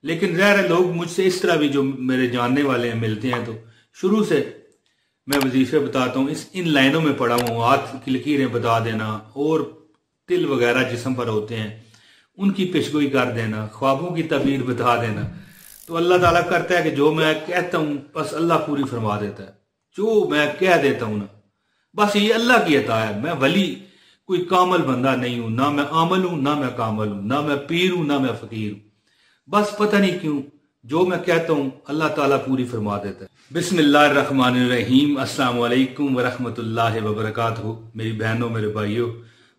लेकिन ज़ाहिर है लोग मुझसे इस तरह भी जो मेरे जानने वाले हैं मिलते हैं, तो शुरू से मैं वजीफे बताता हूँ, इन लाइनों में पढ़ा हूँ। हाथ की लकीरें बता देना और तिल वगैरह जिस्म पर होते हैं उनकी पेशगोई कर देना, ख्वाबों की तबीर बता देना। तो अल्लाह ताला करता है कि जो मैं कहता हूँ बस अल्लाह पूरी फरमा देता है। जो मैं कह देता हूँ ना, बस ये अल्लाह की अता है। मैं वली कोई कामल बंदा नहीं हूं, ना मैं आमल हूं ना मैं कामल हूं, ना मैं पीर हूं ना मैं फकीर हूं। बस पता नहीं क्यों जो मैं कहता हूं अल्लाह ताला पूरी फरमा देता है। बिस्मिल्लाहिर्रहमानिर्रहीम, अस्सलाम वालेकुम वरहमतुल्लाहि वबरकातुहू। मेरी बहनों मेरे भाइयों,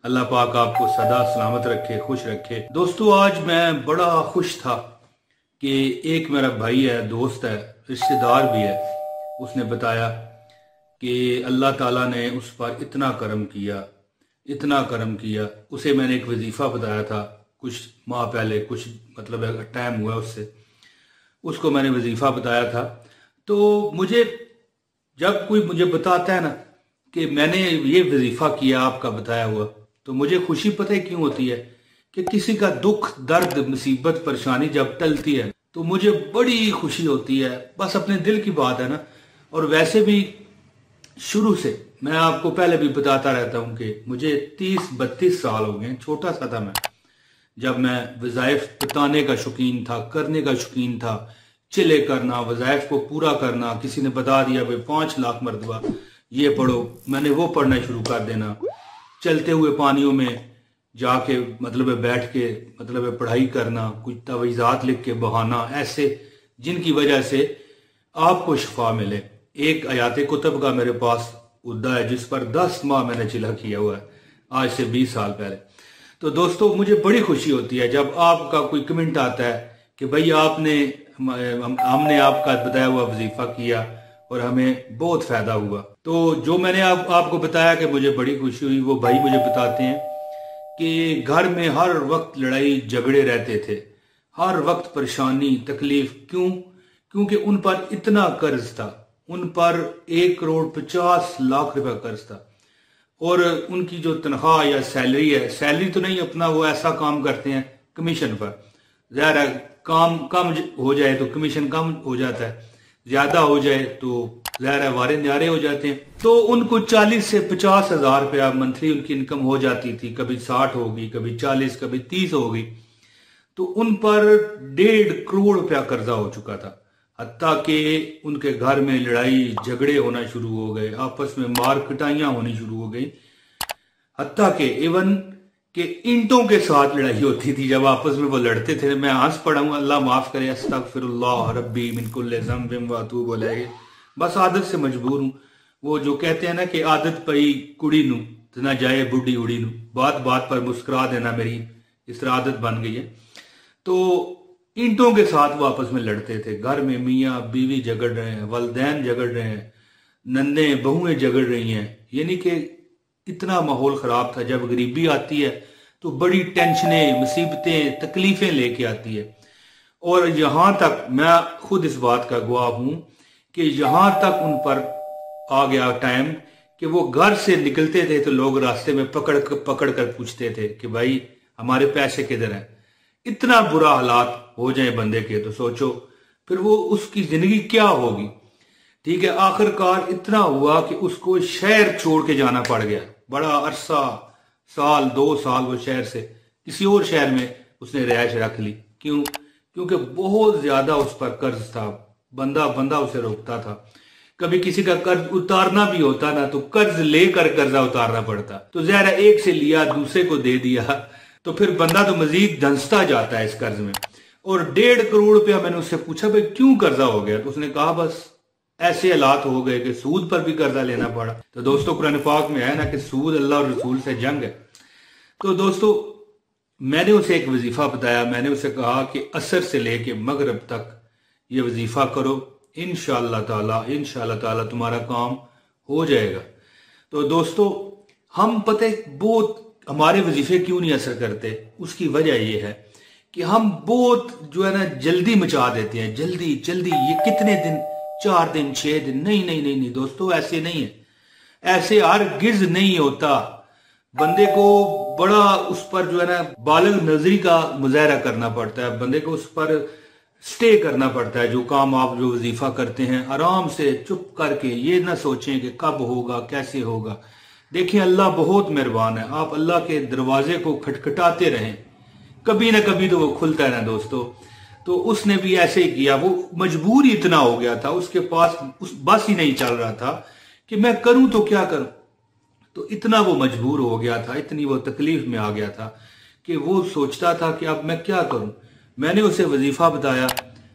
अल्लाह पाक आपको सदा सलामत रखे, खुश रखे। दोस्तों आज मैं बड़ा खुश था कि एक मेरा भाई है, दोस्त है, रिश्तेदार भी है, उसने बताया कि अल्लाह ताला ने उस पर इतना करम किया, इतना करम किया। उसे मैंने एक वजीफ़ा बताया था कुछ माह पहले, कुछ मतलब टाइम हुआ उससे, उसको मैंने वजीफ़ा बताया था। तो मुझे जब कोई मुझे बताता है ना कि मैंने ये वजीफ़ा किया आपका बताया हुआ, तो मुझे खुशी पता है क्यों होती है कि किसी का दुख दर्द मुसीबत परेशानी जब टलती है तो मुझे बड़ी खुशी होती है। बस अपने दिल की बात है ना। और वैसे भी शुरू से मैं आपको पहले भी बताता रहता हूं कि मुझे 30-32 साल हो गए, छोटा सा था मैं जब मैं वज़ाइफ बताने का शौकीन था, करने का शौकीन था, चिले करना, वज़ाइफ को पूरा करना। किसी ने बता दिया भाई 5 लाख मरतबा ये पढ़ो, मैंने वो पढ़ना शुरू कर देना। चलते हुए पानियों में जाके मतलब बैठ के मतलब पढ़ाई करना, कुछ तवीज़ात लिख के बहाना, ऐसे जिनकी वजह से आपको शिफा मिले। एक आयात कुतब का मेरे पास उद्दा है जिस पर 10 माह मैंने चिल्ला किया हुआ है, आज से 20 साल पहले। तो दोस्तों मुझे बड़ी खुशी होती है जब आपका कोई कमेंट आता है कि भाई आपने हमने आपका बताया हुआ वजीफा किया और हमें बहुत फायदा हुआ। तो जो मैंने आपको बताया कि मुझे बड़ी खुशी हुई, वो भाई मुझे बताते हैं कि घर में हर वक्त लड़ाई झगड़े रहते थे, हर वक्त परेशानी तकलीफ। क्यों? क्योंकि उन पर इतना कर्ज था, उन पर 1,50,00,000 रुपया कर्ज था। और उनकी जो तनख्वाह या सैलरी है, सैलरी तो नहीं, अपना वो ऐसा काम करते हैं कमीशन पर। ज़ाहिर है काम कम हो जाए तो कमीशन कम हो जाता है, ज्यादा हो जाए तो ज़ाहिर है वारे न्यारे हो जाते हैं। तो उनको 40 से 50 हजार रुपया मंथली उनकी इनकम हो जाती थी। कभी 60 होगी, कभी 40, कभी 30 होगी। तो उन पर 1.5 करोड़ रुपया कर्जा हो चुका था। हत्ता कि उनके घर में लड़ाई झगड़े होना शुरू हो गए, आपस में मार पिटाइयां होनी शुरू हो गई। हत्ता कि इवन कि ईंटों के साथ लड़ाई होती थी जब आपस में वो लड़ते थे। मैं हंस पड़ा हूं, अल्लाह माफ करे, अस्तगफिरुल्लाह रब्बी मिन कुल्लि ज़ंबिन व अतूबु अलैहि। बस आदत से मजबूर हूं। वो जो कहते हैं ना कि आदत पई कुड़ी नू तो ना जाए बुढ़ी उड़ी नू, बात बात पर मुस्कुरा देना मेरी इस तरह आदत बन गई है। तो ईंटों के साथ वो आपस में लड़ते थे। घर में मियाँ बीवी झगड़ रहे हैं, वलदैन झगड़ रहे हैं, नन्हे बहुएं झगड़ रही हैं, यानी कि इतना माहौल खराब था। जब गरीबी आती है तो बड़ी टेंशनें, मुसीबतें, तकलीफें लेके आती है। और यहां तक मैं खुद इस बात का गवाह हूं कि यहां तक उन पर आ गया टाइम कि वो घर से निकलते थे तो लोग रास्ते में पकड़ कर पूछते थे कि भाई हमारे पैसे किधर हैं। इतना बुरा हालात हो जाए बंदे के तो सोचो फिर वो उसकी जिंदगी क्या होगी। ठीक है, आखिरकार इतना हुआ कि उसको शहर छोड़ के जाना पड़ गया। बड़ा अरसा, साल 2 साल वो शहर से किसी और शहर में उसने रिहाइश रख ली। क्यों? क्योंकि बहुत ज्यादा उस पर कर्ज था। बंदा बंदा उसे रोकता था। कभी किसी का कर्ज उतारना भी होता ना तो कर्ज लेकर कर्जा उतारना पड़ता। तो जहरा एक से लिया दूसरे को दे दिया तो फिर बंदा तो मजीद धंसता जाता है इस कर्ज में। और 1.5 करोड़ रुपया मैंने उससे पूछा भाई क्यों कर्जा हो गया, तो उसने कहा बस ऐसे हालात हो गए कि सूद पर भी कर्जा लेना पड़ा। तो दोस्तों कुरान पाक में है ना कि सूद अल्लाह और रसूल से जंग है। तो दोस्तों मैंने उसे एक वजीफा बताया। मैंने उसे कहा कि असर से लेके मगरिब तक ये वजीफा करो, इंशाअल्लाह ताला तुम्हारा काम हो जाएगा। तो दोस्तों हम पता है बहुत हमारे वजीफे क्यों नहीं असर करते, उसकी वजह यह है कि हम बहुत जो है ना जल्दी मचा देते हैं। जल्दी जल्दी, ये कितने दिन, 4 दिन 6 दिन, नहीं नहीं नहीं नहीं दोस्तों, ऐसे नहीं है, ऐसे हरगिज़ नहीं होता। बंदे को बड़ा उस पर जो है ना बालग नजरी का मुजाहरा करना पड़ता है। बंदे को उस पर स्टे करना पड़ता है। जो काम आप जो वजीफा करते हैं आराम से चुप करके, ये ना सोचें कि कब होगा कैसे होगा। देखिए अल्लाह बहुत मेहरबान है, आप अल्लाह के दरवाजे को खटखटाते रहें, कभी ना कभी तो वो खुलता है ना दोस्तों। तो उसने भी ऐसे ही किया, वो मजबूर ही इतना हो गया था, उसके पास बस ही नहीं चल रहा था कि मैं करूं तो क्या करूं। तो इतना वो मजबूर हो गया था, इतनी वो तकलीफ में आ गया था कि वो सोचता था कि अब मैं क्या करूं। मैंने उसे वजीफा बताया,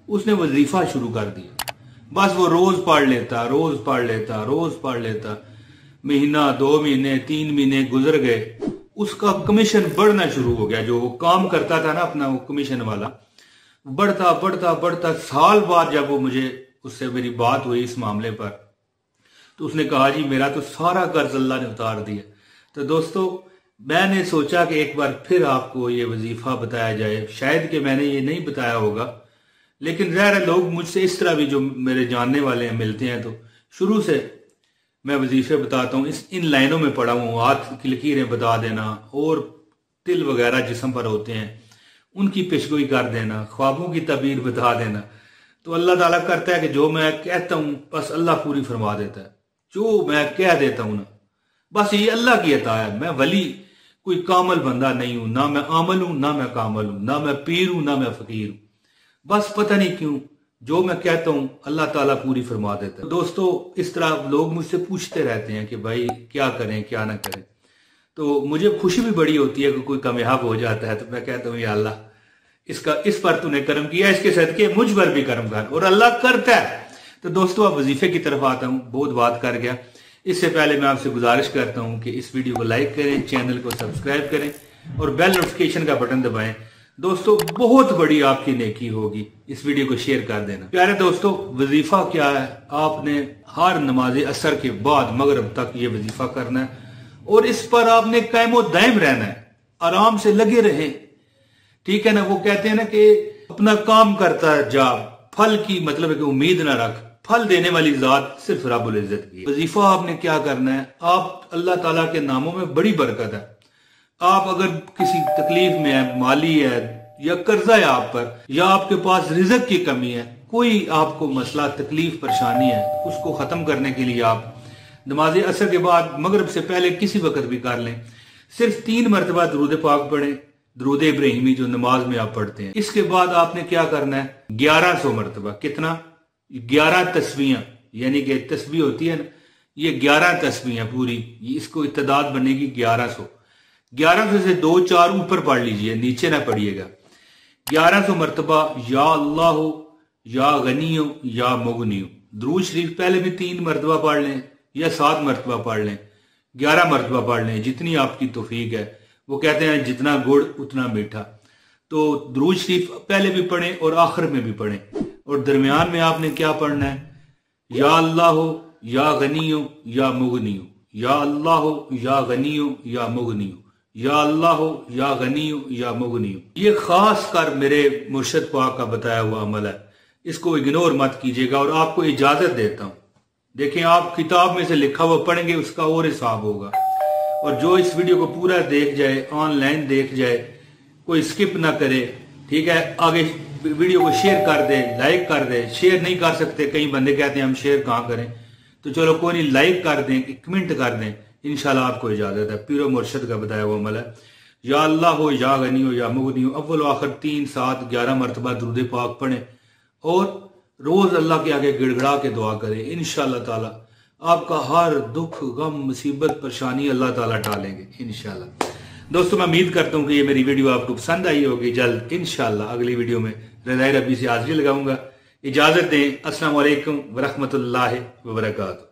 उसने वजीफा शुरू कर दिया। बस वो रोज पढ़ लेता, रोज पढ़ लेता, रोज पढ़ लेता। महीना, 2 महीने, 3 महीने गुजर गए, उसका कमीशन बढ़ना शुरू हो गया। जो वो काम करता था ना अपना, वो कमीशन वाला, बढ़ता बढ़ता बढ़ता। साल बाद जब वो उससे मेरी बात हुई इस मामले पर, तो उसने कहा जी मेरा तो सारा कर्ज अल्लाह ने उतार दिया। तो दोस्तों मैंने सोचा कि एक बार फिर आपको ये वजीफा बताया जाए। शायद कि मैंने ये नहीं बताया होगा, लेकिन ज़ाहिर लोग मुझसे इस तरह भी जो मेरे जानने वाले हैं मिलते हैं, तो शुरू से मैं वजीफे बताता हूँ। इन लाइनों में पढ़ा हूँ, हाथ की लकीरें बता देना, और तिल वगैरह जिस्म पर होते हैं उनकी पेशगोई कर देना, ख्वाबों की तबीर बता देना। तो अल्लाह ताला करता है कि जो मैं कहता हूँ बस अल्लाह पूरी फरमा देता है। जो मैं कह देता हूँ ना, बस ये अल्लाह की अता है। मैं वली कोई कामल बंदा नहीं हूं, ना मैं आमल हूं ना मैं कामल हूं, ना मैं पीर हूं ना मैं फकीर हूं। बस पता नहीं क्यों जो मैं कहता हूं अल्लाह ताला पूरी फरमा देता है। दोस्तों इस तरह लोग मुझसे पूछते रहते हैं कि भाई क्या करें क्या ना करें। तो मुझे खुशी भी बड़ी होती है कि कोई कामयाब हो जाता है, तो मैं कहता हूँ या अल्लाह इस पर तूने कर्म किया, इसके सदके मुझ पर भी कर्म कर, और अल्लाह करता है। तो दोस्तों अब वजीफे की तरफ आता हूँ, बहुत बात कर गया। इससे पहले मैं आपसे गुजारिश करता हूं कि इस वीडियो को लाइक करें, चैनल को सब्सक्राइब करें और बेल नोटिफिकेशन का बटन दबाएं। दोस्तों बहुत बड़ी आपकी नेकी होगी, इस वीडियो को शेयर कर देना। प्यारे दोस्तों वजीफा क्या है, आपने हर नमाज असर के बाद मगरिब तक ये वजीफा करना है, और इस पर आपने कायमो दायम रहना है, आराम से लगे रहें, ठीक है ना। वो कहते हैं ना कि अपना काम करता है जा, फल की मतलब है कि उम्मीद ना रख, फल देने वाली जात सिर्फ रब्बुल इज्जत की। वजीफा आपने क्या करना है, आप अल्लाह ताला के नामों में बड़ी बरकत है। आप अगर किसी तकलीफ में है, माली है या कर्जा है आप पर, या आपके पास रिज़्क की कमी है, कोई आपको मसला तकलीफ परेशानी है, उसको खत्म करने के लिए आप नमाज असर के बाद मगरिब से पहले किसी वक्त भी कर लें। सिर्फ 3 मरतबा दरूद पाक पढ़ें, दरूद इब्राहिमी जो नमाज में आप पढ़ते हैं। इसके बाद आपने क्या करना है, 1100 मरतबा, कितना, 11 तस्बीहां, यानी कि तस्बीह होती है ना, ये 11 तस्बीहां पूरी, इसको इत्तेदाद बनेगी 1100। 1100 से 2-4 ऊपर पढ़ लीजिए, नीचे ना पढ़िएगा। 1100 मरतबा या अल्लाह हो, या गनियो, या मुगनियो। दुरूद शरीफ पहले भी 3 मरतबा पढ़ लें या 7 मरतबा पढ़ लें, 11 मरतबा पढ़ लें, जितनी आपकी तौफीक है। वो कहते हैं जितना गुड़ उतना मीठा। तो दुरूद शरीफ पहले भी पढ़ें और आखिर में भी पढ़ें, और दरमियान में आपने क्या पढ़ना है, या अल्लाह हो, या गनियो, या मुगनियो, या अल्लाह हो, या गनियो, या मुगनियो, या अल्लाह हो, या गनियो, या मुगनियो। ये खास कर मेरे मुर्शद पाक का बताया हुआ अमल है, इसको इग्नोर मत कीजिएगा, और आपको इजाजत देता हूं। देखें आप किताब में से लिखा हुआ पढ़ेंगे उसका और हिसाब होगा, और जो इस वीडियो को पूरा देख जाए, ऑनलाइन देख जाए, कोई स्किप ना करे, ठीक है। आगे वीडियो को शेयर कर दे, लाइक कर दे। शेयर नहीं कर सकते, कई बंदे कहते हैं हम शेयर कहां करें, तो चलो कोई नहीं, लाइक कर दें, कमेंट कर दें, इंशाल्लाह आपको इजाजत है। पीरो मुर्शद का बताया हुआ अमल है, या अल्लाह हो, या गनी हो, या मुगनी हो। अव्वल आखिर 3, 7, 11 मरतबा दुरूद पाक पढ़ें, और रोज अल्लाह के आगे गिड़गड़ा के दुआ करें। इंशाल्लाह ताला आपका हर दुख, गम, मुसीबत, परेशानी अल्लाह ताला टालेंगे इंशाल्लाह। दोस्तों मैं उम्मीद करता हूं कि ये मेरी वीडियो आपको पसंद आई होगी। जल्द इंशाल्लाह अगली वीडियो में रज़ाए रब्बी से हाजिरी लगाऊंगा। इजाजत दें। अस्सलाम वालेकुम व रहमतुल्लाहि व बरकातुहू।